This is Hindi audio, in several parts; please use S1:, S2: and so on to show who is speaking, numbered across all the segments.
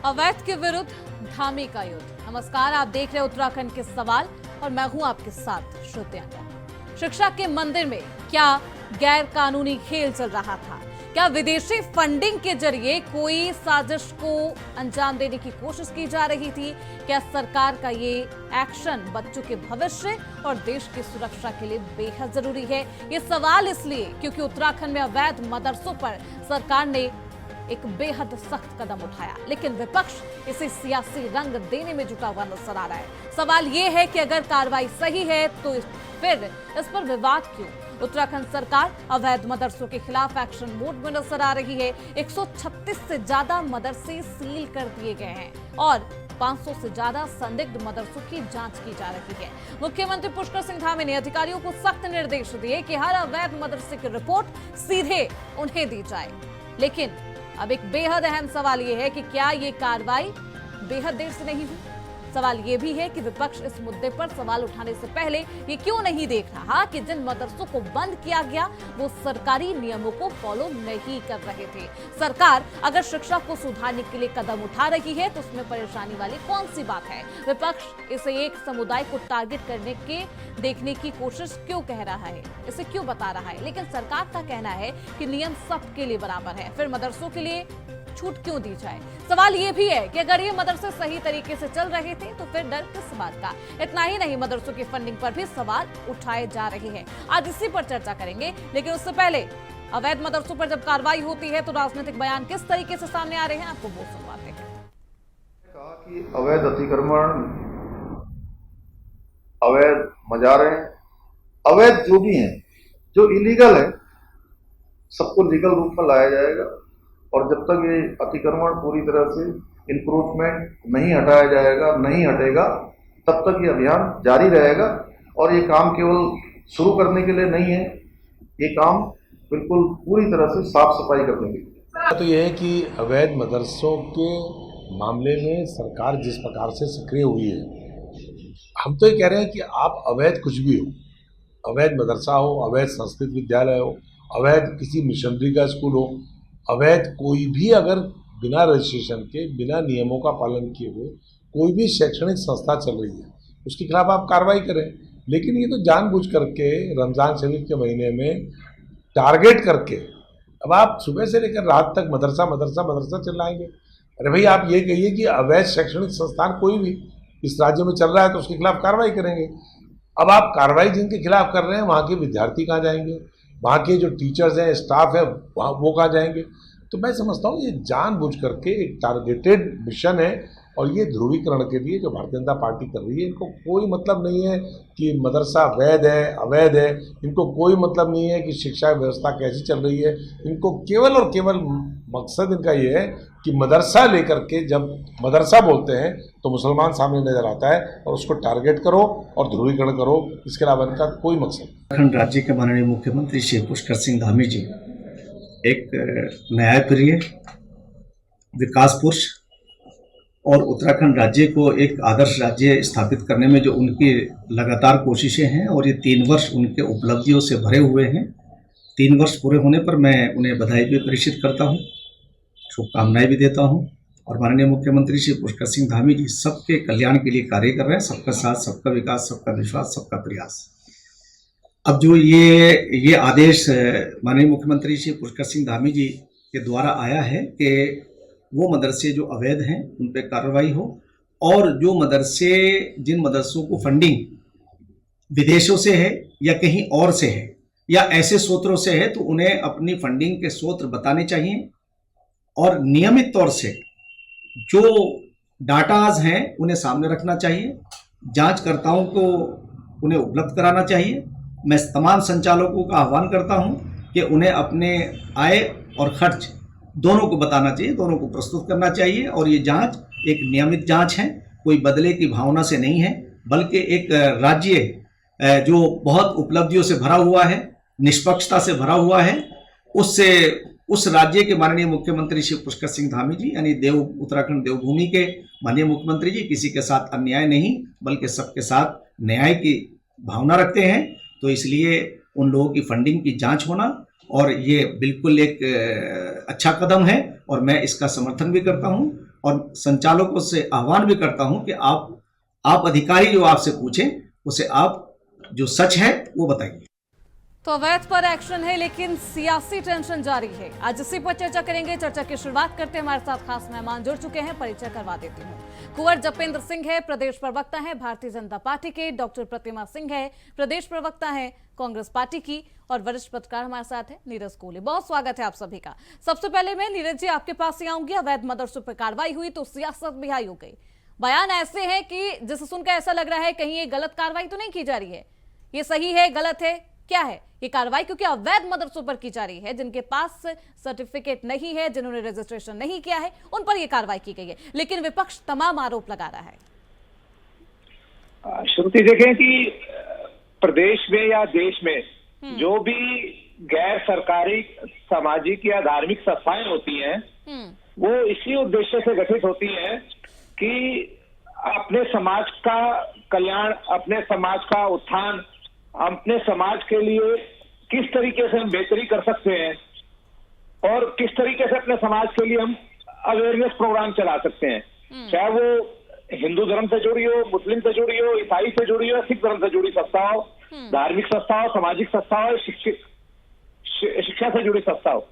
S1: अवैध के विरुद्ध धामी का युद्ध। नमस्कार, आप देख रहे हैं उत्तराखंड के सवाल और मैं हूं आपके साथ श्रुतियां। शिक्षा के मंदिर में क्या गैर कानूनी खेल चल रहा था? क्या विदेशी फंडिंग के जरिए कोई साजिश को अंजाम देने की कोशिश की जा रही थी? क्या सरकार का ये एक्शन बच्चों के भविष्य और देश की सुरक्षा के लिए बेहद जरूरी है? ये सवाल इसलिए क्योंकि उत्तराखंड में अवैध मदरसों पर सरकार ने एक बेहद सख्त कदम उठाया, लेकिन विपक्ष इसे सियासी रंग देने में जुटा हुआ नजर आ रहा है। सवाल ये है कि अगर कार्रवाई सही है तो फिर इस पर विवाद क्यों? उत्तराखंड सरकार अवैध मदरसों के खिलाफ एक्शन मोड में नजर आ रही है। 136 से ज्यादा मदरसे सील कर दिए गए हैं और 500 से ज्यादा संदिग्ध मदरसों की जांच की जा रही है। मुख्यमंत्री पुष्कर सिंह धामी ने अधिकारियों को सख्त निर्देश दिए कि हर अवैध मदरसे की रिपोर्ट सीधे उन्हें दी जाए। लेकिन अब एक बेहद अहम सवाल यह है कि क्या ये कार्रवाई बेहद देर से नहीं हुई? सवाल यह भी है कि विपक्ष इस मुद्दे पर सवाल उठाने से पहले ये क्यों नहीं देख रहा कि जिन मदरसों को बंद किया गया वो सरकारी नियमों को फॉलो नहीं कर रहे थे। सरकार अगर शिक्षा को सुधारने के लिए कदम उठा रही है तो उसमें परेशानी वाली कौन सी बात है? विपक्ष इसे एक समुदाय को टारगेट करने के देखने की कोशिश क्यों कह रहा है, इसे क्यों बता रहा है? लेकिन सरकार का कहना है कि नियम सबके लिए बराबर है, फिर मदरसों के लिए छूट क्यों दी जाए? सवाल यह भी है कि अगर ये मदरसे सही तरीके से चल रहे थे तो फिर डर किस बात का? इतना ही नहीं, मदरसों की फंडिंग पर भी सवाल उठाए जा रहे हैं। आज इसी पर चर्चा करेंगे, लेकिन उससे पहले अवैध मदरसों पर जब कार्रवाई होती है तो राजनीतिक बयान किस तरीके से सामने आ रहे हैं, आपको वो सुनवाते हैं।
S2: कहा कि अवैध अतिक्रमण, अवैध मजारे, अवैध जो भी हैं, जो इलीगल है, सबको लीगल रूप में लाया जाएगा और जब तक ये अतिक्रमण पूरी तरह से इंक्रोचमेंट नहीं हटाया जाएगा, नहीं हटेगा, तब तक ये अभियान जारी रहेगा। और ये काम केवल शुरू करने के लिए नहीं है, ये काम बिल्कुल पूरी तरह से साफ सफाई करने के लिए।
S3: तो ये है कि अवैध मदरसों के मामले में सरकार जिस प्रकार से सक्रिय हुई है, हम तो ये कह रहे हैं कि आप अवैध कुछ भी हो, अवैध मदरसा हो, अवैध संस्कृत विद्यालय हो, अवैध किसी मिशनरी का स्कूल हो, अवैध कोई भी अगर बिना रजिस्ट्रेशन के, बिना नियमों का पालन किए हुए कोई भी शैक्षणिक संस्था चल रही है, उसके खिलाफ आप कार्रवाई करें। लेकिन ये तो जानबूझ करके रमज़ान शरीफ के महीने में टारगेट करके अब आप सुबह से लेकर रात तक मदरसा मदरसा मदरसा चिल्लाएंगे। अरे भाई, आप ये कहिए कि अवैध शैक्षणिक संस्थान कोई भी इस राज्य में चल रहा है तो उसके खिलाफ कार्रवाई करेंगे। अब आप कार्रवाई जिनके खिलाफ कर रहे हैं वहाँ के विद्यार्थी कहाँ जाएंगे, वहाँ के जो टीचर्स हैं, स्टाफ है, वहाँ वो कहाँ जाएंगे? तो मैं समझता हूँ ये जानबूझ करके एक टारगेटेड मिशन है और ये ध्रुवीकरण के लिए जो भारतीय जनता पार्टी कर रही है, इनको कोई मतलब नहीं है कि मदरसा वैध है अवैध है, इनको कोई मतलब नहीं है कि शिक्षा व्यवस्था कैसी चल रही है। इनको केवल और केवल मकसद इनका ये है कि मदरसा लेकर के जब मदरसा बोलते हैं तो मुसलमान सामने नजर आता है और उसको टारगेट करो और ध्रुवीकरण करो, इसके अलावा इनका कोई मकसद।
S4: उत्तराखंड राज्य के माननीय मुख्यमंत्री श्री पुष्कर सिंह धामी जी एक न्यायप्रिय, विकास पुरुष और उत्तराखंड राज्य को एक आदर्श राज्य स्थापित करने में जो उनकी लगातार कोशिशें हैं और ये 3 वर्ष उनके उपलब्धियों से भरे हुए हैं। 3 वर्ष पूरे होने पर मैं उन्हें बधाई भी प्रेषित करता हूँ, शुभकामनाएं भी देता हूँ। और माननीय मुख्यमंत्री श्री पुष्कर सिंह धामी जी सबके कल्याण के लिए कार्य कर रहे हैं, सबका साथ, सबका विकास, सबका विश्वास, सबका प्रयास। अब जो ये आदेश माननीय मुख्यमंत्री श्री पुष्कर सिंह धामी जी के द्वारा आया है कि वो मदरसे जो अवैध हैं उन पर कार्रवाई हो और जो मदरसे, जिन मदरसों को फंडिंग विदेशों से है या कहीं और से है या ऐसे स्रोतों से है तो उन्हें अपनी फंडिंग के स्रोत बताने चाहिए और नियमित तौर से जो डाटाज हैं उन्हें सामने रखना चाहिए, जांचकर्ताओं को उन्हें उपलब्ध कराना चाहिए। मैं तमाम संचालकों का आह्वान करता हूं कि उन्हें अपने आय और खर्च दोनों को बताना चाहिए, दोनों को प्रस्तुत करना चाहिए। और ये जांच एक नियमित जांच है, कोई बदले की भावना से नहीं है, बल्कि एक राज्य जो बहुत उपलब्धियों से भरा हुआ है, निष्पक्षता से भरा हुआ है, उस राज्य के माननीय मुख्यमंत्री श्री पुष्कर सिंह धामी जी यानी उत्तराखंड देवभूमि के माननीय मुख्यमंत्री जी किसी के साथ अन्याय नहीं बल्कि सबके साथ न्याय की भावना रखते हैं। तो इसलिए उन लोगों की फंडिंग की जांच होना और ये बिल्कुल एक अच्छा कदम है और मैं इसका समर्थन भी करता हूं। और संचालकों से आह्वान भी करता हूं कि आप अधिकारी जो आपसे पूछें उसे आप जो सच है वो बताइए।
S1: तो अवैध पर एक्शन है, लेकिन सियासी टेंशन जारी है। आज इसी पर चर्चा करेंगे। चर्चा की शुरुआत करते हैं, हमारे साथ खास मेहमान जुड़ चुके हैं, परिचय करवा देती हूँ। कुंवर जपेंद्र सिंह है, प्रदेश प्रवक्ता हैं भारतीय जनता पार्टी के। डॉक्टर प्रतिमा सिंह है, प्रदेश प्रवक्ता हैं कांग्रेस पार्टी की। और वरिष्ठ पत्रकार हमारे साथ है नीरज कोहली। बहुत स्वागत है आप सभी का। सबसे पहले मैं नीरज जी आपके पास ही आऊंगी। अवैध मदरसों पर कार्रवाई हुई तो सियासत भी हाई हो गई। बयान ऐसे हैं कि जिसे सुनकर ऐसा लग रहा है कहीं ये गलत कार्रवाई तो नहीं की जा रही है, ये सही है, गलत है, क्या है ये कार्रवाई? क्योंकि अवैध मदरसों पर की जा रही है, जिनके पास सर्टिफिकेट नहीं है, जिन्होंने रजिस्ट्रेशन नहीं किया है, उन पर यह कार्रवाई की गई है। लेकिन विपक्ष तमाम आरोप लगा रहा है।
S5: श्रुति, देखें कि प्रदेश में या देश में जो भी गैर सरकारी सामाजिक या धार्मिक संस्थाएं होती हैं वो इसी उद्देश्य से गठित होती हैं कि अपने समाज का कल्याण, अपने समाज का उत्थान, अपने समाज के लिए किस तरीके से हम बेहतरी कर सकते हैं और किस तरीके से अपने समाज के लिए हम अवेयरनेस प्रोग्राम चला सकते हैं, चाहे वो हिंदू धर्म से जुड़ी हो, मुस्लिम से जुड़ी हो, ईसाई से जुड़ी हो, सिख धर्म से जुड़ी संस्था हो, धार्मिक संस्था हो, सामाजिक संस्था हो, शिक्षा से जुड़ी संस्था हो।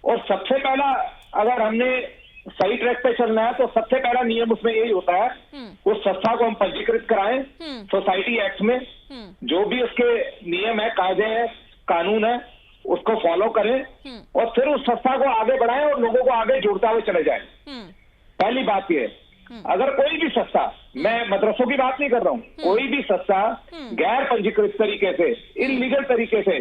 S5: और सबसे पहला, अगर हमने सही ट्रैक पे चलना है तो सबसे पहला नियम उसमें यही होता है, उस संस्था को हम पंजीकृत कराएं सोसाइटी एक्ट में। जो भी उसके नियम है, कायदे हैं, कानून है, उसको फॉलो करें और फिर उस संस्था को आगे बढ़ाएं और लोगों को आगे जोड़ता हुए चले जाएं। पहली बात यह है। अगर कोई भी संस्था, मैं मदरसों की बात नहीं कर रहा हूं, कोई भी संस्था गैर पंजीकृत तरीके से, इलीगल तरीके से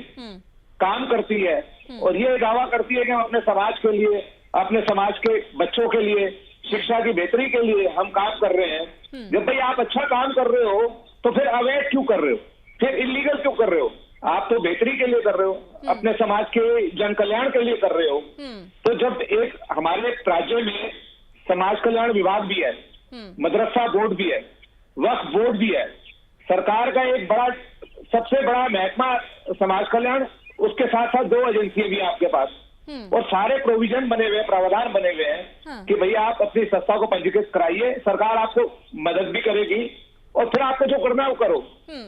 S5: काम करती है और ये दावा करती है कि हम अपने समाज के लिए, अपने समाज के बच्चों के लिए, शिक्षा की बेहतरी के लिए हम काम कर रहे हैं। जब भाई आप अच्छा काम कर रहे हो तो फिर अवैध क्यों कर रहे हो, फिर इलीगल क्यों कर रहे हो? आप तो बेहतरी के लिए कर रहे हो, अपने समाज के जन कल्याण के लिए कर रहे हो। तो जब एक हमारे राज्य में समाज कल्याण विभाग भी है, मदरसा बोर्ड भी है, वक्फ बोर्ड भी है, सरकार का एक बड़ा, सबसे बड़ा महकमा समाज कल्याण, उसके साथ साथ 2 एजेंसियां भी है आपके पास और सारे प्रोविजन बने हुए हैं, प्रावधान बने हुए हैं कि भैया आप अपनी संस्था को पंजीकृत कराइए, सरकार आपको मदद भी करेगी और फिर आपको जो करना है वो करो।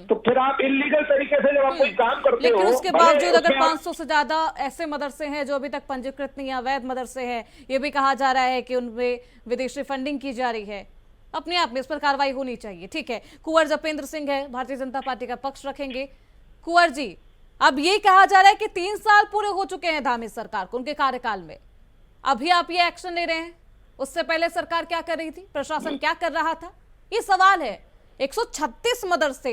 S5: तो फिर आप इलीगल तरीके से जब आप कोई काम करते हो,
S1: लेकिन उसके बावजूद अगर 500 से ज्यादा ऐसे मदरसे हैं जो अभी तक पंजीकृत नहीं है, अवैध मदरसे हैं, ये भी कहा जा रहा है कि उनमें विदेशी फंडिंग की जा रही है, अपने आप में इस पर कार्रवाई होनी चाहिए। ठीक है, कुंवर जपेंद्र सिंह है, भारतीय जनता पार्टी का पक्ष रखेंगे। कुंवर जी, अब ये कहा जा रहा है कि 3 साल पूरे हो चुके हैं धामी सरकार को, उनके कार्यकाल में, अभी आप ये एक्शन ले रहे हैं। उससे पहले सरकार क्या कर रही थी, प्रशासन क्या कर रहा था? ये सवाल है। 136 मदरसे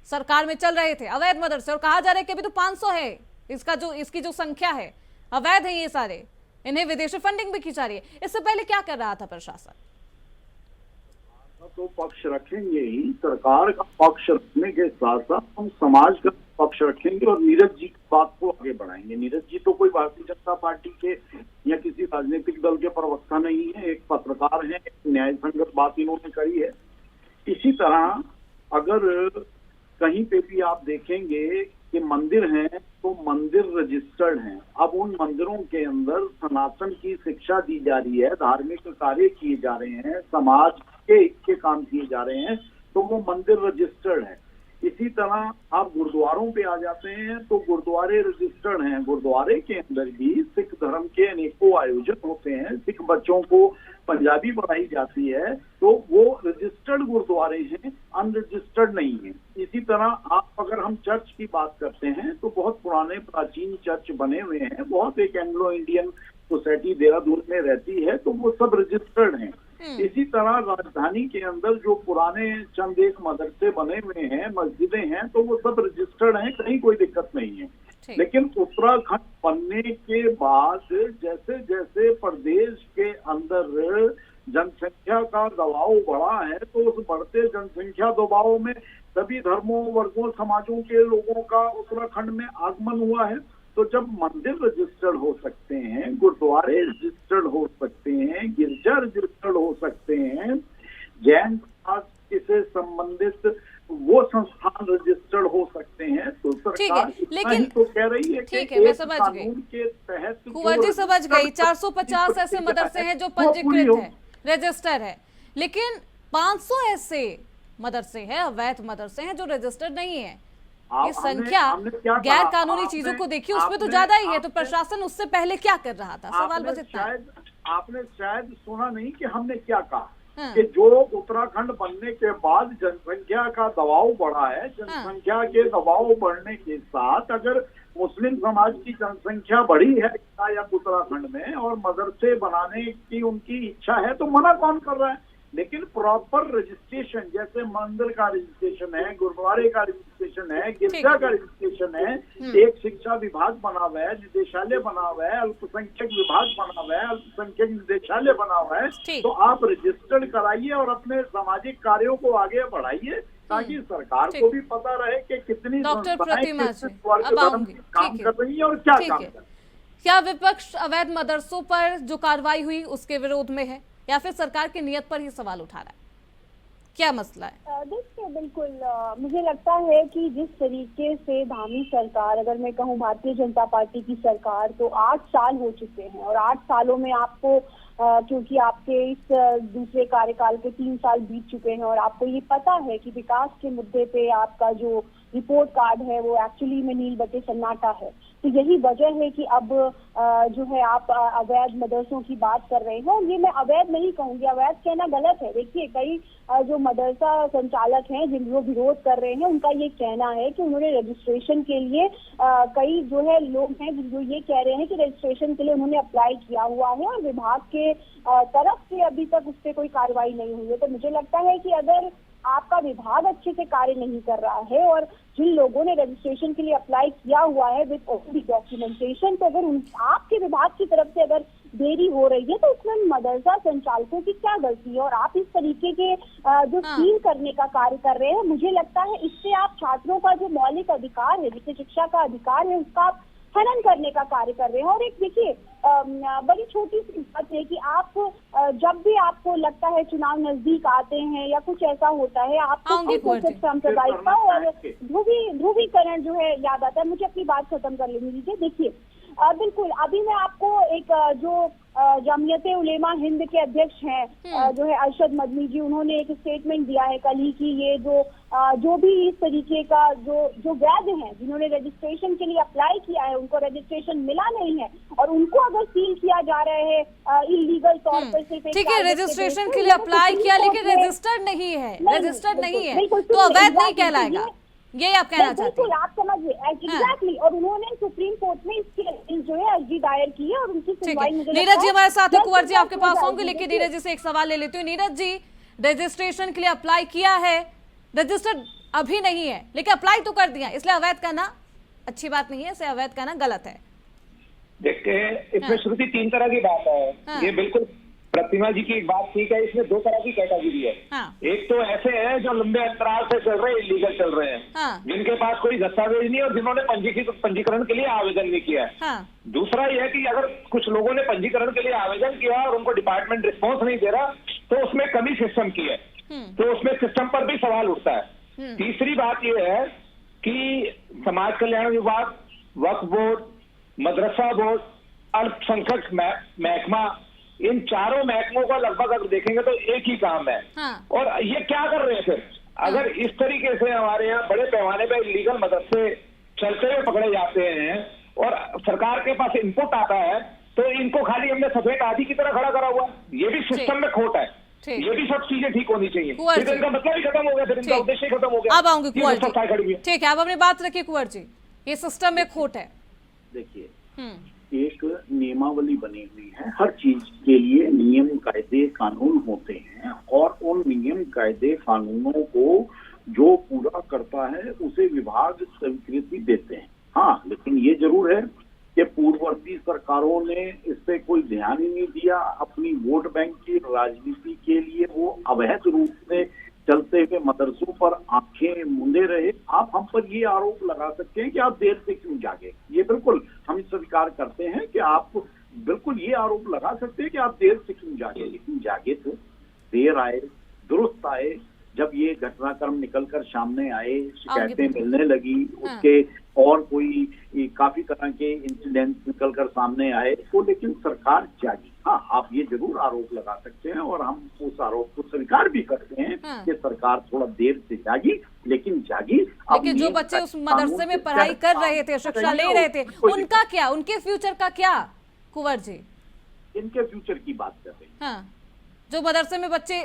S1: सरकार में चल रहे थे, अवैध मदरसे, और कहा जा रहा है कि अभी तो 500 है। इसकी जो संख्या है, अवैध है ये सारे, इन्हें विदेशी फंडिंग भी की जा रही है। इससे पहले क्या कर रहा था प्रशासन?
S6: तो पक्ष रखेंगे ही, सरकार का पक्ष रखने के साथ साथ हम समाज का पक्ष रखेंगे और नीरज जी की बात को आगे बढ़ाएंगे। नीरज जी तो कोई भारतीय जनता पार्टी के या किसी राजनीतिक दल के प्रवक्ता नहीं है, एक पत्रकार है, एक न्याय संगत बात इन्होंने करी है। इसी तरह अगर कहीं पे भी आप देखेंगे कि मंदिर हैं तो मंदिर रजिस्टर्ड हैं। अब उन मंदिरों के अंदर सनातन की शिक्षा दी जा रही है, धार्मिक कार्य किए जा रहे हैं, समाज के काम किए जा रहे हैं, तो वो मंदिर रजिस्टर्ड है। इसी तरह आप गुरुद्वारों पे आ जाते हैं तो गुरुद्वारे रजिस्टर्ड हैं। गुरुद्वारे के अंदर भी सिख धर्म के अनेकों आयोजन होते हैं, सिख बच्चों को पंजाबी पढ़ाई जाती है, तो वो रजिस्टर्ड गुरुद्वारे हैं, अनरजिस्टर्ड नहीं है। इसी तरह आप अगर हम चर्च की बात करते हैं तो बहुत पुराने प्राचीन चर्च बने हुए हैं, बहुत एक एंग्लो इंडियन सोसाइटी देहरादून में रहती है, तो वो सब रजिस्टर्ड हैं। इसी तरह राजधानी के अंदर जो पुराने चंद एक मदरसे बने हुए हैं, मस्जिदें हैं, तो वो सब रजिस्टर्ड हैं, कहीं कोई दिक्कत नहीं है। लेकिन उत्तराखंड बनने के बाद जैसे जैसे प्रदेश के अंदर जनसंख्या का दबाव बढ़ा है, तो उस बढ़ते जनसंख्या दबाव में सभी धर्मों, वर्गों, समाजों के लोगों का उत्तराखंड में आगमन हुआ है। तो जब मंदिर रजिस्टर्ड हो सकते हैं, गुरुद्वारे रजिस्टर्ड हो सकते हैं, गिरजा रजिस्टर्ड हो सकते हैं, जैन समाज से संबंधित वो संस्थान रजिस्टर्ड हो सकते हैं, तो सरकार इतना ही तो कह रही है कि
S1: मैं समझ गई
S6: कानून के तहत
S1: कुंवर जी समझ गई। 450 ऐसे मदरसे हैं जो पंजीकृत है, रजिस्टर है, लेकिन 500 ऐसे मदरसे हैं, अवैध मदरसे हैं जो रजिस्टर्ड नहीं है। ये संख्या गैर कानूनी चीजों को देखिए उसमें तो ज्यादा ही है, तो प्रशासन उससे पहले क्या कर रहा था? सवाल बस इतना है।
S6: आपने शायद सुना नहीं कि हमने क्या कहा, कि जो उत्तराखंड बनने के बाद जनसंख्या का दबाव बढ़ा है, जनसंख्या के दबाव बढ़ने के साथ अगर मुस्लिम समाज की जनसंख्या बढ़ी है या उत्तराखंड में और मदरसे बनाने की उनकी इच्छा है, तो मना कौन कर रहा है? लेकिन प्रॉपर रजिस्ट्रेशन, जैसे मंदिर का रजिस्ट्रेशन है, गुरुद्वारे का रजिस्ट्रेशन है, गिरजा का रजिस्ट्रेशन है, एक शिक्षा विभाग बना हुआ है, निदेशालय बना हुआ है, अल्पसंख्यक विभाग बना हुआ है, अल्पसंख्यक निदेशालय बना हुआ है, तो आप रजिस्टर्ड कराइए और अपने सामाजिक कार्यों को आगे बढ़ाइए, ताकि सरकार को भी पता रहे कि कितनी
S1: डॉक्टर प्रतिमा जी
S6: काम कर रही है और क्या काम कर रही है।
S1: क्या विपक्ष अवैध मदरसों पर जो कार्रवाई हुई उसके विरोध में है या फिर सरकार की नीयत पर ही सवाल उठा रहा है? क्या मसला है?
S7: देखिए, बिल्कुल मुझे लगता है कि जिस तरीके से धामी सरकार, अगर मैं कहूँ भारतीय जनता पार्टी की सरकार, तो 8 साल हो चुके हैं और 8 सालों में आपको क्योंकि आपके इस दूसरे कार्यकाल के 3 साल बीत चुके हैं और आपको ये पता है कि विकास के मुद्दे पे आपका जो रिपोर्ट कार्ड है वो एक्चुअली में नील बटे सन्नाटा है। तो यही वजह है कि अब जो है आप अवैध मदरसों की बात कर रहे हैं, और ये मैं अवैध नहीं कहूँगी, अवैध कहना गलत है। देखिए, कई जो मदरसा संचालक हैं जिन जो विरोध कर रहे हैं, उनका ये कहना है कि उन्होंने रजिस्ट्रेशन के लिए कई जो है लोग हैं जो ये कह रहे हैं कि रजिस्ट्रेशन के लिए उन्होंने अप्लाई किया हुआ है और विभाग के तरफ से अभी तक उस पर कोई कार्रवाई नहीं हुई है। तो मुझे लगता है कि अगर आपका विभाग अच्छे से कार्य नहीं कर रहा है और जिन लोगों ने रजिस्ट्रेशन के लिए अप्लाई किया हुआ है विद ऑल डॉक्यूमेंटेशन, तो अगर आपके विभाग की तरफ से अगर देरी हो रही है तो उसमें मदरसा संचालकों की क्या गलती है? और आप इस तरीके के जो सील करने का कार्य कर रहे हैं, मुझे लगता है इससे आप छात्रों का जो मौलिक अधिकार है, जिससे शिक्षा का अधिकार है, उसका हनन करने का कार्य कर रहे हैं। और एक देखिए बड़ी छोटी सी बात है कि आप जब भी आपको लगता है चुनाव नजदीक आते हैं या कुछ ऐसा होता है, आपको सांप्रदायिकता और ध्रुवीकरण जो है याद आता है। मुझे अपनी बात खत्म कर लेने दीजिए। देखिए, बिल्कुल, अभी मैं आपको एक जो जमीयत उलेमा हिंद के अध्यक्ष हैं जो है अरशद मदनी जी, उन्होंने एक स्टेटमेंट दिया है कल ही कि ये जो भी इस तरीके का जो वैध हैं, जिन्होंने रजिस्ट्रेशन के लिए अप्लाई किया है, उनको रजिस्ट्रेशन मिला नहीं है और उनको अगर सील किया जा रहा है इलीगल तौर पर, सिर्फ
S1: ठीक है, रजिस्ट्रेशन के लिए अप्लाई किया लेकिन रजिस्टर्ड नहीं है, रजिस्टर्ड नहीं है तो अवैध नहीं कहलाएगा, ये आप कहना चाहते हैं?
S7: बिल्कुल, आप समझिए एग्जैक्टली। और उन्होंने सुप्रीम कोर्ट में इसकी जो है अर्जी दायर की है और उनकी सुनवाई मुझे
S1: नीरज जी हमारे साथ है। कुंवर जी आपके पास होंगे, लेकिन नीरज जी से एक सवाल ले लेती हूँ। नीरज जी, रजिस्ट्रेशन के लिए अप्लाई किया है, रजिस्टर्ड अभी नहीं है लेकिन अप्लाई तो कर दिया, इसलिए अवैध कहना अच्छी बात नहीं है, इसे अवैध कहना गलत है।
S5: देखिए, इसमें श्रुति 3 तरह की बात है। ये बिल्कुल प्रतिमा जी की एक बात ठीक है, इसमें 2 तरह की कैटेगरी है। एक तो ऐसे हैं जो लंबे अंतराल से चल रहे हैं, इलीगल चल रहे हैं, जिनके पास कोई दस्तावेज नहीं और जिन्होंने पंजीकरण के लिए आवेदन नहीं किया है। दूसरा यह है कि अगर कुछ लोगों ने पंजीकरण के लिए आवेदन किया और उनको डिपार्टमेंट रिस्पॉन्स नहीं दे रहा, तो उसमें कमी सिस्टम की है, तो उसमें सिस्टम पर भी सवाल उठता है। तीसरी बात यह है कि समाज कल्याण विभाग, वक्फ बोर्ड, मदरसा बोर्ड, अल्पसंख्यक महकमा, इन चारों महकमों का लगभग अगर देखेंगे तो एक ही काम है। और ये क्या कर रहे हैं फिर? अगर इस तरीके से हमारे यहाँ बड़े पैमाने पर इलीगल मदरसे चलते हुए पकड़े जाते हैं और सरकार के पास इनपुट आता है, तो इनको खाली हमने सफेद आदि की तरह खड़ा करा हुआ है। ये भी सिस्टम में खोट है, ये भी सब चीजें ठीक होनी चाहिए। फिर इनका मतलब ही खत्म हो गया, फिर इनका उद्देश्य खत्म हो गया।
S1: अब आऊंगी कुंवर जी, ठीक है, अब अपनी बात रखिए कुंवर जी, ये सिस्टम में खोट है।
S6: देखिए, एक नियमावली बनी हुई है, हर चीज के लिए नियम कायदे कानून होते हैं और उन नियम कायदे कानूनों को जो पूरा करता है उसे विभाग स्वीकृति देते हैं। हाँ, लेकिन ये जरूर है कि पूर्ववर्ती सरकारों ने इस पे कोई ध्यान ही नहीं दिया। अपनी वोट बैंक की राजनीति के लिए वो अवैध रूप से चलते हुए मदरसों पर आंखें मूंदे रहे। आप हम पर ये आरोप लगा सकते हैं कि आप देर से क्यों जागे, ये बिल्कुल हम स्वीकार करते हैं कि आप बिल्कुल ये आरोप लगा सकते हैं कि आप देर से क्यों जागे, लेकिन जागे थे, देर आए, दुरुस्त आए, जब ये घटनाक्रम निकलकर सामने आए, शिकायतें
S1: बिल्कुल।
S6: मिलने लगी, उसके और कोई काफी तरह के इंसिडेंट निकलकर सामने आए, तो लेकिन सरकार जागी। हाँ, आप ये जरूर आरोप लगा सकते हैं और हम उस आरोप को स्वीकार भी करते हैं कि सरकार थोड़ा देर से जागी, लेकिन जागी।
S1: लेकिन जो बच्चे उस मदरसे में पढ़ाई कर रहे थे, शिक्षा ले रहे थे, उनका क्या, उनके फ्यूचर का क्या कुंवर जी?
S6: इनके फ्यूचर की बात कर रहे हैं।
S1: हाँ, जो मदरसे में बच्चे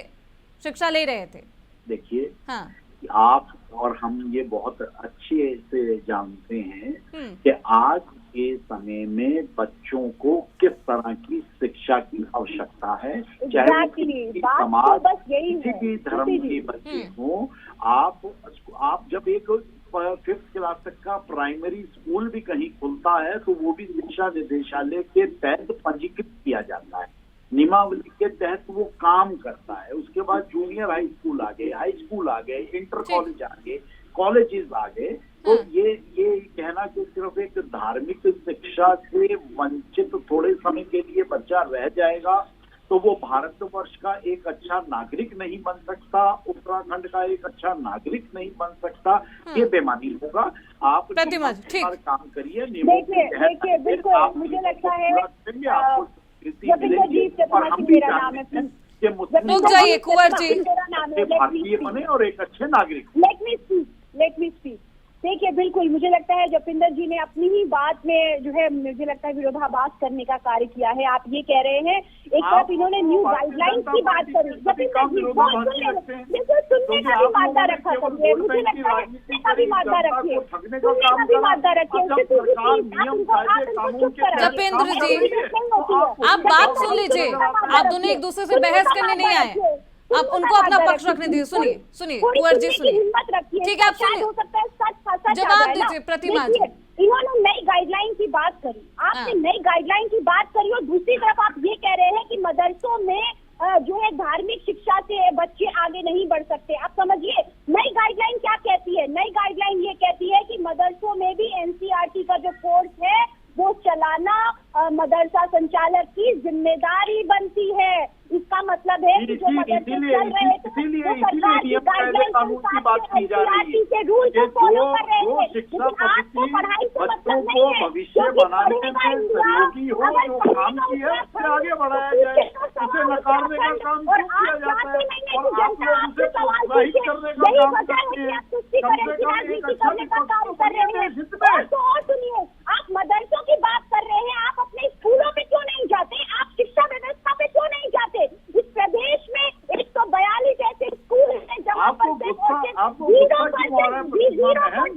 S1: शिक्षा ले रहे थे।
S6: देखिए,
S1: हाँ,
S6: आप और हम ये बहुत अच्छे से जानते हैं कि आज के समय में बच्चों को किस तरह की शिक्षा की आवश्यकता है, चाहे वो किसी समाज, किसी भी धर्म के बच्चे हों। आप जब एक 5th क्लास तक का प्राइमरी स्कूल भी कहीं खुलता है तो वो भी शिक्षा निदेशालय के तहत पंजीकृत किया जाता है, नियमावली के तहत वो काम करता है। उसके बाद जूनियर हाई स्कूल आ गए, हाई स्कूल आ गए, इंटर कॉलेज आ गए, कॉलेजेस आ गए। तो ये कहना कि सिर्फ एक धार्मिक शिक्षा से वंचित थोड़े समय के लिए बच्चा रह जाएगा तो वो भारतवर्ष का एक अच्छा नागरिक नहीं बन सकता, उत्तराखंड का एक अच्छा नागरिक नहीं बन सकता, ये बेमानी होगा। आप काम करिए,
S7: देखिए बिल्कुल मुझे लगता है
S6: और हम भी चाहते हैं कि
S1: मुस्लिम कुंवर जी
S6: भारतीय बने और एक अच्छे नागरिक।
S7: Let me speak. देखिए, बिल्कुल मुझे लगता है जपिंदर जी ने अपनी ही बात में जो है मुझे लगता है विरोधाभास करने का कार्य किया है। आप ये कह रहे हैं, एक तरफ इन्होंने न्यू गाइडलाइंस की बात करी, जपिंदर जी सुनने का भी मादा रखा करिए, मुझे लगता है सुनने का भी मादा रखिए, सुनने का भी मादा रखिए।
S1: जपेंद्र जी, आप बात सुन लीजिए, आप दोनों एक दूसरे से बहस करने नहीं आए, आप उनको अपना पक्ष रखने दीजिए। सुनिए कुंवर जी, सुनिए, ठीक है, आप सुनिए, जवाब दीजिए प्रतिमा जी।
S7: इन्होंने नई गाइडलाइन की बात करी, आपने नई गाइडलाइन की बात करी और दूसरी तरफ आप ये कह रहे हैं कि मदरसों में जो है धार्मिक शिक्षा से बच्चे आगे नहीं बढ़ सकते। आप समझिए नई गाइडलाइन क्या कहती है। नई गाइडलाइन ये कहती है कि मदरसों में भी एनसीईआरटी का जो कोर्स है वो चलाना मदरसा संचालक की जिम्मेदारी बनती है। इसका मतलब है कि जो मदरसे चल रहे थे वो सरकार की गाइडलाइन की बात की जा रही है, से रूल को फॉलो कर रहे थे। लेकिन आपको पढ़ाई से मतलब नहीं है,
S6: भविष्य बनाने में सहयोगी हो, जो काम किया उससे आगे बढ़ाया जाए, उसे नकारने का काम क्यों किया जाता है और आप लोग उसे प्रोत्साहित करने का काम करते हैं। कम से कम एक अच्छा विपक्ष तो बनिए हित में।
S7: और सुनिए, आप मदरसों की बात कर रहे हैं, आप अपने स्कूलों पे क्यों नहीं जाते? आप शिक्षा व्यवस्था पे क्यों नहीं जाते? इस प्रदेश में 142 ऐसे स्कूल हैं जहाँ
S6: आपको गुस्सा क्यों आ रहा है?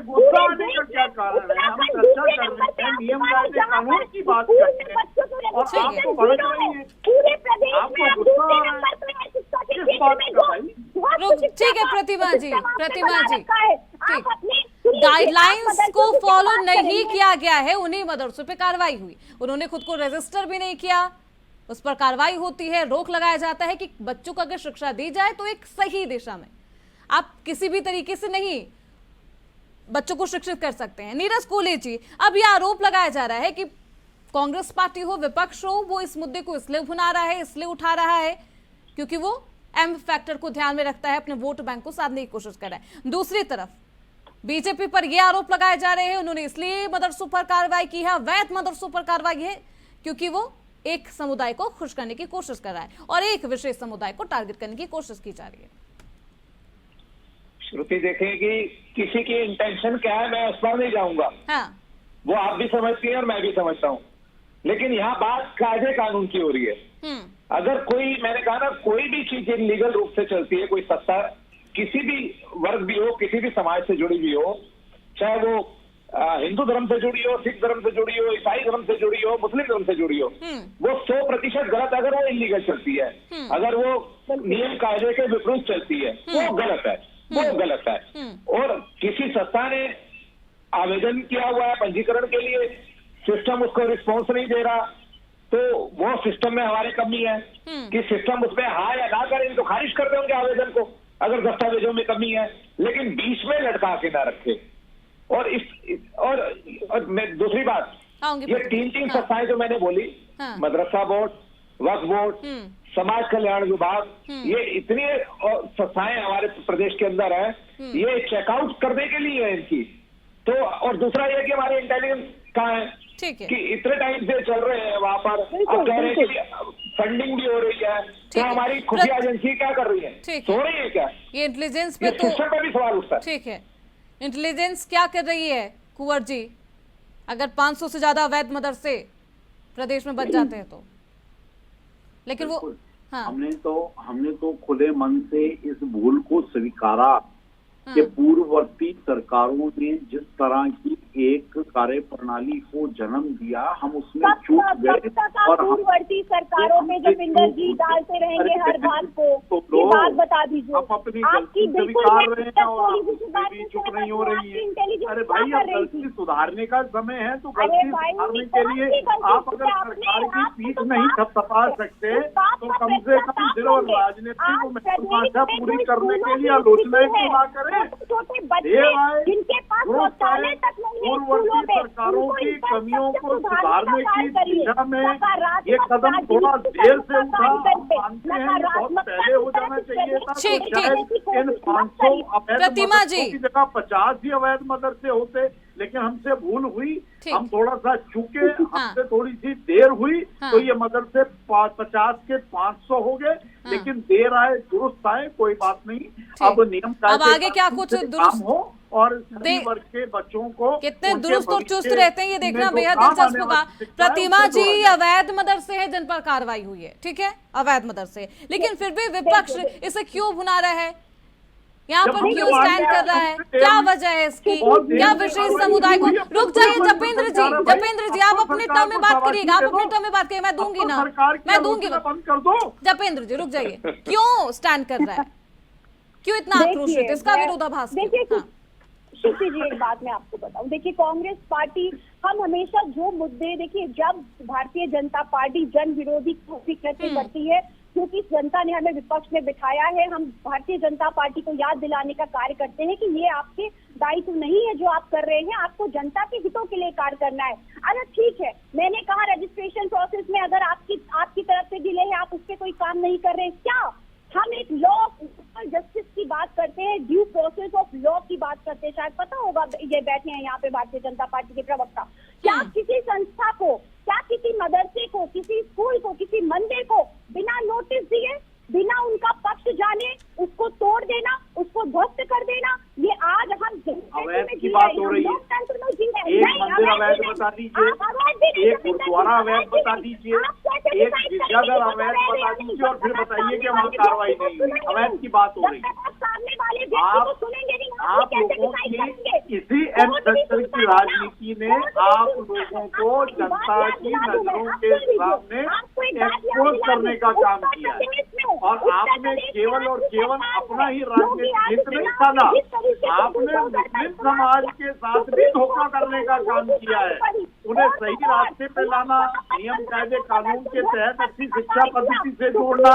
S6: गुस्सा आने का क्या कारण है? हम चर्चा कर रहे हैं, नियम कायदे कानून की बात करते हैं और आप तो भड़क रही हैं।
S7: पूरे प्रदेश में
S6: आपको गुस्सा आ रहा है किस बात का भाई?
S1: ठीक है प्रतिमा जी, ठीक, गाइडलाइंस को फॉलो नहीं किया गया है, उन्हीं मदरसों पे कार्रवाई हुई। उन्होंने खुद को रजिस्टर भी नहीं किया, उस पर कार्रवाई होती है, रोक लगाया जाता है कि बच्चों को अगर शिक्षा दी जाए तो एक सही दिशा में, आप किसी भी तरीके से नहीं बच्चों को शिक्षित कर सकते हैं। नीरज कोले जी, अब यह आरोप लगाया जा रहा है कि कांग्रेस पार्टी हो, विपक्ष हो, वो इस मुद्दे को इसलिए भुना रहा है, इसलिए उठा रहा है क्योंकि वो एम फैक्टर को ध्यान में रखता है, अपने वोट बैंक को साधने की कोशिश कर रहा है। दूसरी तरफ बीजेपी पर यह आरोप लगाए जा रहे हैं उन्होंने इसलिए मदरसों पर कार्रवाई की है, अवैध मदरसों पर कार्रवाई है क्योंकि वो एक समुदाय को खुश करने की कोशिश कर रहा है और एक विशेष समुदाय को टारगेट करने की कोशिश की जा रही है।
S5: श्रुति, देखें कि किसी की इंटेंशन क्या है मैं उस पर नहीं जाऊंगा,
S1: हाँ,
S5: वो आप भी समझती हैं और मैं भी समझता हूँ, लेकिन यहाँ बात कायदे कानून की हो रही है। अगर कोई, मैंने कहा ना, कोई भी चीज लीगल रूप से चलती है, कोई सत्ता किसी भी वर्ग भी हो, किसी भी समाज से जुड़ी भी हो, चाहे वो हिंदू धर्म से जुड़ी हो, सिख धर्म से जुड़ी हो, ईसाई धर्म से जुड़ी हो, मुस्लिम धर्म से जुड़ी हो, वो 100% गलत अगर वो इलीगल चलती है, अगर वो नियम कायदे के विपरीत चलती है, वो गलत है, वो गलत है। और किसी संस्था ने आवेदन किया हुआ है पंजीकरण के लिए, सिस्टम उसको रिस्पॉन्स नहीं दे रहा, तो वो सिस्टम में हमारी कमी है कि सिस्टम उसमें हाँ या ना करें तो खारिज कर देंगे आवेदन को अगर दस्तावेजों में कमी है, लेकिन बीच में लटका के ना रखे। और मैं दूसरी बात, ये तीन संस्थाएं जो मैंने बोली, मदरसा बोर्ड, वक्फ बोर्ड, समाज कल्याण विभाग, ये इतनी संस्थाएं हमारे प्रदेश के अंदर है, ये चेकआउट करने के लिए है इनकी। तो और दूसरा ये कि हमारे इंटेलिजेंस कहाँ है,
S1: ठीक है,
S5: कि इतने टाइम से चल रहे हैं वहां पर, अब कह रहे हैं कि फंडिंग भी हो रही है, तो हमारी खुफिया एजेंसी क्या कर रही है, सो रही है क्या?
S1: ये इंटेलिजेंस पे तो
S5: सिस्टम पे भी सवाल उठता है।
S1: ठीक है, इंटेलिजेंस क्या कर रही है कुंवर जी, अगर 500 से ज्यादा अवैध मदरसे प्रदेश में बन जाते हैं तो? लेकिन वो हाँ,
S6: हमने तो खुले मन से इस भूल को स्वीकारा कि पूर्ववर्ती सरकारों ने जिस तरह की एक कार्य प्रणाली को जन्म दिया, हम उसमें चूक गए। और
S7: पूर्ववर्ती सरकारों में जपिंदर जी डालते रहेंगे हर बात को, ये बात बता दीजिए।
S6: हम अपनी
S7: आपकी
S6: गलती स्वीकार रहे हैं और भी चुप नहीं हो रही है। अरे भाई, अब गलती सुधारने का समय है, तो गलती सुधारने के लिए आप अगर सरकार की पीठ नहीं थपथपा सकते तो कम से कम सिर्फ राजनीतिक महत्वाकांक्षा पूरी करने के लिए आलोचनाएं क्यों ना करें?
S7: छोटे बच्चे जिनके पास शौचालय तक नहीं है,
S6: पूर्ववर्ती सरकारों की कमियों को सुधारने की दिशा में ये कदम थोड़ा देर से उठा, मानते हैं बहुत पहले हो जाना चाहिए था। तो शायद इन 500 अवैध मदरसों की जगह 50 ही अवैध मदरसे होते, लेकिन हमसे भूल हुई, हम थोड़ा सा चूके, हमसे थोड़ी सी देर हुई, तो ये मदरसे 50 के 500 हो गए। लेकिन देर आए दुरुस्त आए, कोई बात नहीं। अब नियम
S1: अब आगे क्या कुछ दुरुस्त
S6: हो और सभी वर्ग के बच्चों को
S1: कितने दुरुस्त और चुस्त रहते हैं ये देखना बेहद दिलचस्प होगा। प्रतिमा जी, अवैध मदरसे हैं जिन पर कार्रवाई हुई है, ठीक है, अवैध मदरसे, लेकिन फिर भी विपक्ष इसे क्यों भुना रहा है, यहाँ पर क्यों स्टैंड कर रहा है, क्या वजह है इसकी, क्या विशेष समुदाय को? रुक जाइए जपेंद्र जी, आप अपने टर्म में बात करिएगा, आप अपने टर्म में बात करिए, मैं दूंगी ना, मैं दूंगी। जपेंद्र जी रुक जाइए, क्यों स्टैंड कर रहा है, क्यों इतना आक्रोशित, इसका विरोधाभास?
S7: शिल्पी जी, एक बात मैं आपको बताऊं, देखिए कांग्रेस पार्टी, हम हमेशा जो मुद्दे, देखिए जब भारतीय जनता पार्टी जन विरोधी कृत्य करती है, क्योंकि जनता ने हमें विपक्ष में बिठाया है, हम भारतीय जनता पार्टी को याद दिलाने का कार्य करते हैं कि ये आपके दायित्व नहीं है जो आप कर रहे हैं, आपको जनता के हितों के लिए कार्य करना है। अरे ठीक है, मैंने कहा रजिस्ट्रेशन प्रोसेस में अगर आपकी तरफ से डिले है, आप उस पर कोई काम नहीं कर रहे, क्या हम एक लॉ जस्टिस की बात करते हैं, ड्यू प्रोसेस ऑफ लॉ की बात करते हैं, शायद पता होगा, ये बैठे हैं यहाँ पे भारतीय जनता पार्टी के प्रवक्ता। क्या किसी संस्था को, क्या किसी मदरसे को, किसी स्कूल को, किसी मंदिर को बिना नोटिस दिए, बिना उनका पक्ष जाने उसको तोड़ देना, उसको ध्वस्त कर देना, ये आज हम
S6: अवैध की बात हो रही है। एक मंदिर अवैध बता दीजिए, एक गुरुद्वारा अवैध बता दीजिए, एक गिरजाघर अवैध बता दीजिए, और फिर बताइए कि वहाँ कार्रवाई नहीं हुई। अवैध की बात हो रही है। आप लोगों की इसी एनसेक्टर की राजनीति ने आप लोगों को जनता की नजरों के सामने एक्सपोज करने का काम किया है, और आपने केवल और केवल अपना ही राजनीतिक हित नहीं साधा, आपने मुस्लिम समाज के साथ भी धोखा करने का काम किया है। उन्हें सही रास्ते पे लाना, नियम कायदे कानून के तहत अच्छी शिक्षा पद्धति से जोड़ना,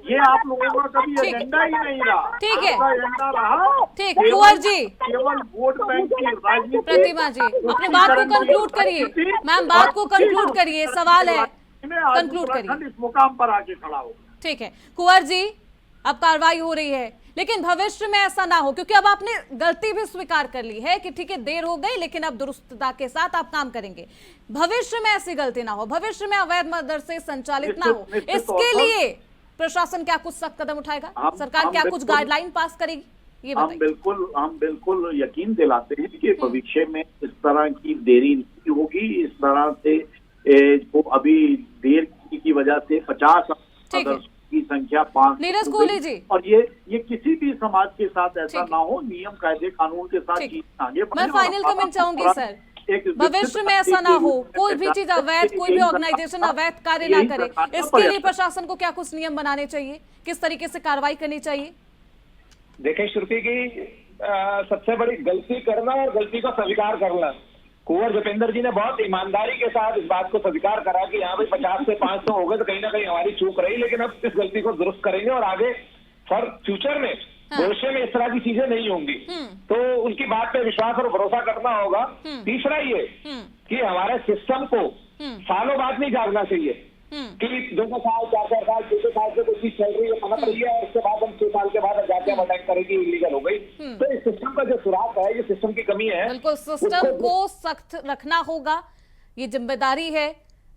S6: ये आप लोगों का कभी एजेंडा ही नहीं रहा।
S1: ठीक है,
S6: एजेंडा रहा
S1: ठीक, कुंवर जी,
S6: केवल वोट बैंक की राजनीति।
S1: प्रतिमा जी, अपनी बात को कंक्लूड करिए, मैम बात को कंक्लूड करिए, सवाल है, कंक्लूड करिए।
S6: इस मुकाम पर आके खड़ा हो।
S1: ठीक है कुंवर जी, अब कार्रवाई हो रही है, लेकिन भविष्य में ऐसा ना हो, क्योंकि अब आपने गलती भी स्वीकार कर ली है कि ठीक है देर हो गई, लेकिन अब दुरुस्तता के साथ आप काम करेंगे। भविष्य में ऐसी गलती ना हो, भविष्य में अवैध मदरसे संचालित ना हो, इसके लिए प्रशासन क्या कुछ सख्त कदम उठाएगा, सरकार क्या कुछ गाइडलाइन पास करेगी, ये बताइए।
S6: हम बिल्कुल यकीन दिलाते हैं कि भविष्य में इस तरह की देरी नहीं होगी। इस तरह से जो अभी देर की वजह से 50 की संख्या 5
S1: नीरज कोहली जी,
S6: और ये किसी भी समाज के साथ ऐसा ना हो, नियम कायदे कानून के साथ चीज आगे बढ़े।
S1: मैं फाइनल कमेंट चाहूंगी सर, भविष्य में ऐसा ना हो, कोई भी चीज अवैध, कोई भी ऑर्गेनाइजेशन अवैध कार्य ना करे, इसके लिए प्रशासन को क्या कुछ नियम बनाने चाहिए, किस तरीके से कार्रवाई करनी चाहिए?
S5: देखिए श्रुति की सबसे बड़ी गलती करना और गलती को स्वीकार करना। कुंवर जपेंद्र जी ने बहुत ईमानदारी के साथ इस बात को स्वीकार करा कि यहाँ भाई 50 से 500 हो गए तो कहीं ना कहीं हमारी चूक रही, लेकिन अब इस गलती को दुरुस्त करेंगे और आगे फॉर फ्यूचर में, भविष्य में इस तरह की चीजें नहीं होंगी। तो उनकी बात पे विश्वास और भरोसा करना होगा। तीसरा ये कि हमारे सिस्टम को सालों बाद नहीं जागना चाहिए, कि 2 साल 4 साल 6 साल से कोई चीज चल रही है, पनप रही है, और उसके बाद हम 6 साल के बाद जाके हम अटैक करेंगे, इलीगल हो गई। तो इस सिस्टम का जो सुराख है, ये सिस्टम की कमी है।
S1: बिल्कुल, सिस्टम को सख्त रखना होगा, ये जिम्मेदारी है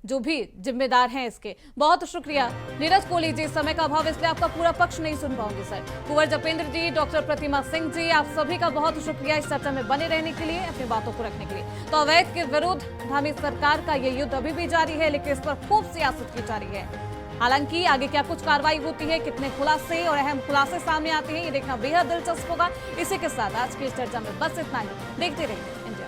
S1: जो भी जिम्मेदार हैं इसके। बहुत शुक्रिया नीरज कोहली जी, समय का अभाव इसलिए आपका पूरा पक्ष नहीं सुन पाऊंगी सर। कुंवर जपेंद्र जी, डॉक्टर प्रतिमा सिंह जी, आप सभी का बहुत शुक्रिया इस चर्चा में बने रहने के लिए, अपनी बातों को रखने के लिए। तो अवैध के विरुद्ध धामी सरकार का ये युद्ध अभी भी जारी है, लेकिन इस पर खूब सियासत की जा रही है। हालांकि आगे क्या कुछ कार्रवाई होती है, कितने खुलासे और अहम खुलासे सामने आते हैं, ये देखना बेहद दिलचस्प होगा। इसी के साथ आज की इस चर्चा में बस इतना ही। देखते रहिए।